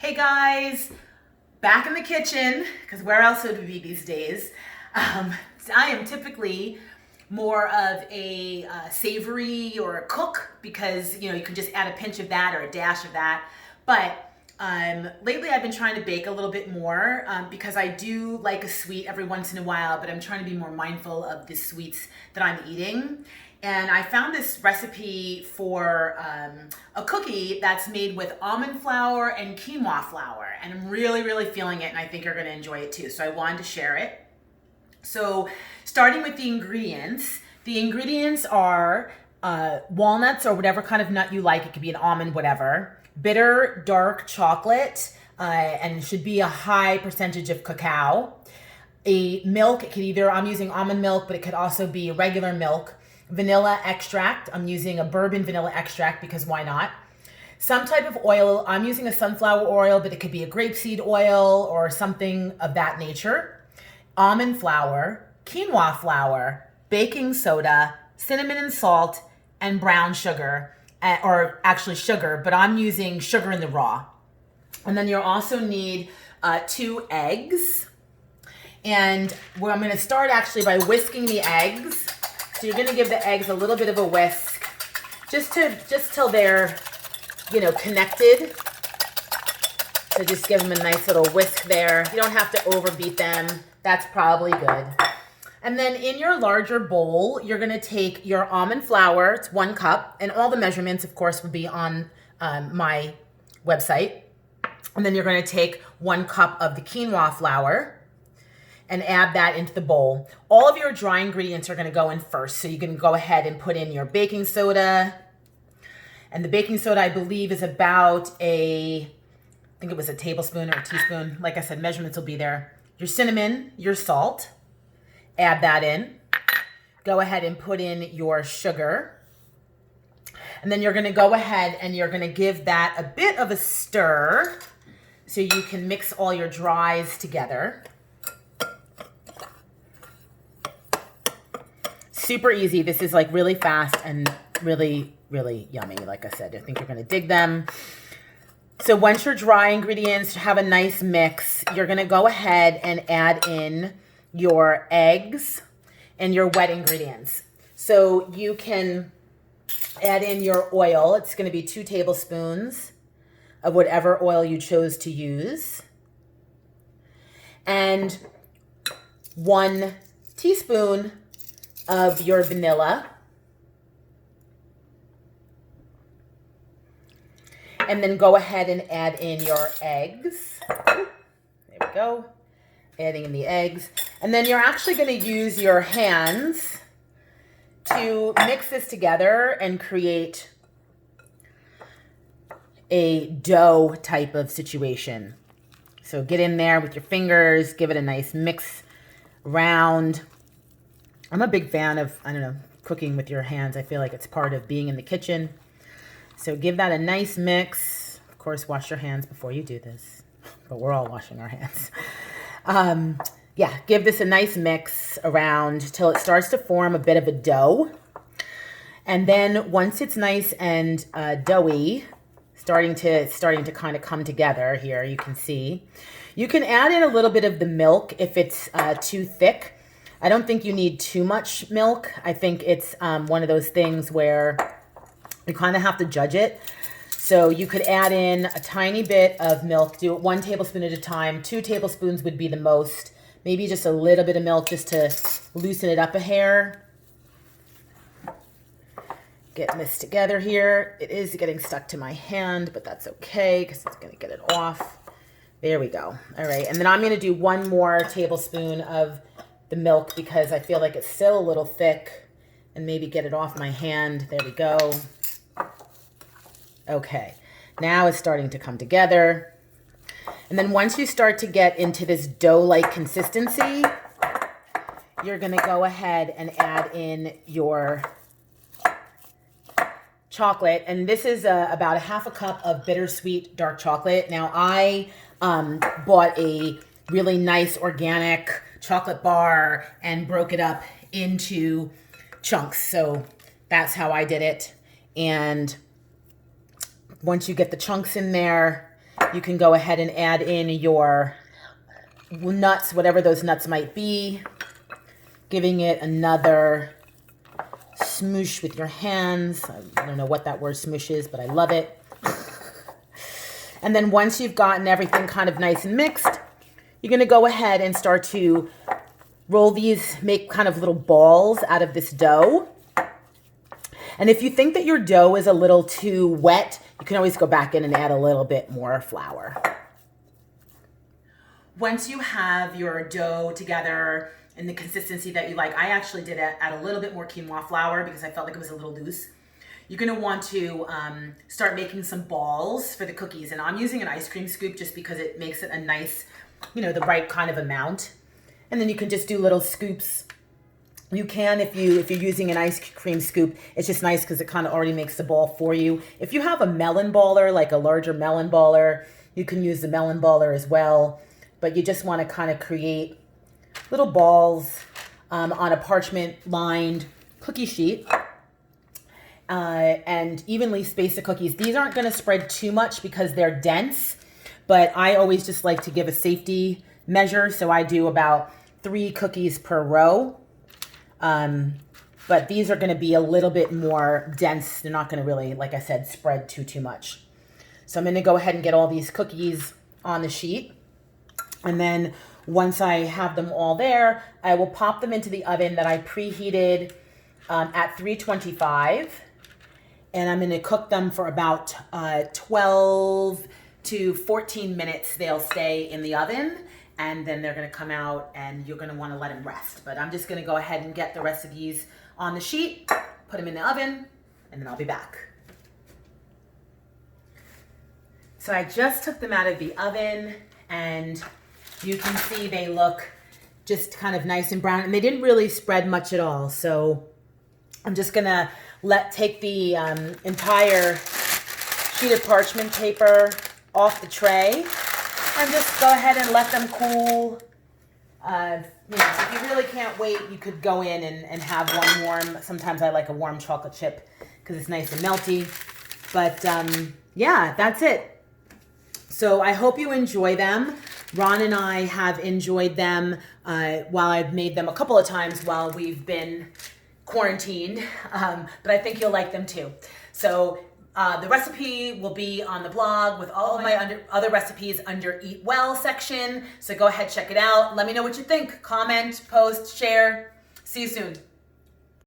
Hey guys, back in the kitchen, because where else would we be these days? I am typically more of a savory or a cook because you can just add a pinch of that or a dash of that. But lately I've been trying to bake a little bit more because I do like a sweet every once in a while, but I'm trying to be more mindful of the sweets that I'm eating. And I found this recipe for a cookie that's made with almond flour and quinoa flour. And I'm really, really feeling it, and I think you're going to enjoy it too. So I wanted to share it. So starting with the ingredients are walnuts or whatever kind of nut you like. It could be an almond, whatever. Bitter, dark chocolate, and it should be a high percentage of cacao. A milk, it could either, I'm using almond milk, but it could also be regular milk. Vanilla extract, I'm using a bourbon vanilla extract because why not? Some type of oil, I'm using a sunflower oil, but it could be a grapeseed oil or something of that nature. Almond flour, quinoa flour, baking soda, cinnamon and salt, and brown sugar, or actually sugar, but I'm using sugar in the raw. And then you'll also need 2 eggs. And I'm going to start actually by whisking the eggs. So you're going to give the eggs a little bit of a whisk, just till they're, connected. So just give them a nice little whisk there. You don't have to overbeat them. That's probably good. And then in your larger bowl, you're going to take your almond flour. It's 1 cup, and all the measurements, of course, will be on my website. And then you're going to take 1 cup of the quinoa flour and add that into the bowl. All of your dry ingredients are going to go in first. So you can go ahead and put in your baking soda. And the baking soda, I believe, is about I think it was a tablespoon or a teaspoon. Like I said, measurements will be there. Your cinnamon, your salt, add that in. Go ahead and put in your sugar. And then you're going to go ahead and you're going to give that a bit of a stir so you can mix all your dries together. Super easy. This is like really fast and really, really yummy. Like I said, I think you're going to dig them. So once your dry ingredients have a nice mix, you're going to go ahead and add in your eggs and your wet ingredients. So you can add in your oil. It's going to be 2 tablespoons of whatever oil you chose to use. And 1 teaspoon of your vanilla. And then go ahead and add in your eggs. There we go. Adding in the eggs. And then you're actually going to use your hands to mix this together and create a dough type of situation. So get in there with your fingers, give it a nice mix around. I'm a big fan of, cooking with your hands. I feel like it's part of being in the kitchen. So give that a nice mix. Of course, wash your hands before you do this, but we're all washing our hands. Give this a nice mix around till it starts to form a bit of a dough. And then once it's nice and doughy, starting to kind of come together here, you can see. You can add in a little bit of the milk if it's too thick. I don't think you need too much milk. I think it's one of those things where you kind of have to judge it. So you could add in a tiny bit of milk. Do it 1 tablespoon at a time. 2 tablespoons would be the most. Maybe just a little bit of milk just to loosen it up a hair. Getting this together here. It is getting stuck to my hand, but that's okay because it's going to get it off. There we go. All right. And then I'm going to do 1 more tablespoon of the milk because I feel like it's still a little thick, and maybe get it off my hand. There we go. Okay, now it's starting to come together. And then once you start to get into this dough-like consistency, you're gonna go ahead and add in your chocolate. And this is about a 1/2 cup of bittersweet dark chocolate. Now I bought a really nice organic chocolate bar and broke it up into chunks. So that's how I did it. And once you get the chunks in there, You can go ahead and add in your nuts, whatever those nuts might be, giving it another smoosh with your hands. I don't know what that word smoosh is, but I love it. And then once you've gotten everything kind of nice and mixed, you're going to go ahead and start to roll these, make kind of little balls out of this dough. And if you think that your dough is a little too wet, you can always go back in and add a little bit more flour. Once you have your dough together in the consistency that you like, I actually did add a little bit more quinoa flour because I felt like it was a little loose. You're gonna want to start making some balls for the cookies. And I'm using an ice cream scoop just because it makes it a nice, you know, the right kind of amount. And then you can just do little scoops. You can, if you're using an ice cream scoop, it's just nice because it kind of already makes the ball for you. If you have a melon baller, like a larger melon baller, you can use the melon baller as well. But you just want to kind of create little balls on a parchment-lined cookie sheet and evenly space the cookies. These aren't going to spread too much because they're dense, but I always just like to give a safety measure, so I do about 3 cookies per row. But these are going to be a little bit more dense. They're not going to really, like I said, spread too much. So I'm going to go ahead and get all these cookies on the sheet. And then once I have them all there, I will pop them into the oven that I preheated at 325. And I'm going to cook them for about 12 to 14 minutes. They'll stay in the oven. And then they're going to come out and you're going to want to let them rest. But I'm just going to go ahead and get the rest of these on the sheet, put them in the oven, and then I'll be back. So I just took them out of the oven and you can see they look just kind of nice and brown, and they didn't really spread much at all. So I'm just going to take the entire sheet of parchment paper off the tray. And just go ahead and let them cool. You know, if you really can't wait, you could go in and have one warm. Sometimes I like a warm chocolate chip because it's nice and melty. But yeah, that's it. So I hope you enjoy them. Ron and I have enjoyed them while I've made them a couple of times while we've been quarantined. But I think you'll like them too. So the recipe will be on the blog with all of my other recipes under Eat Well section. So go ahead, check it out. Let me know what you think. Comment, post, share. See you soon.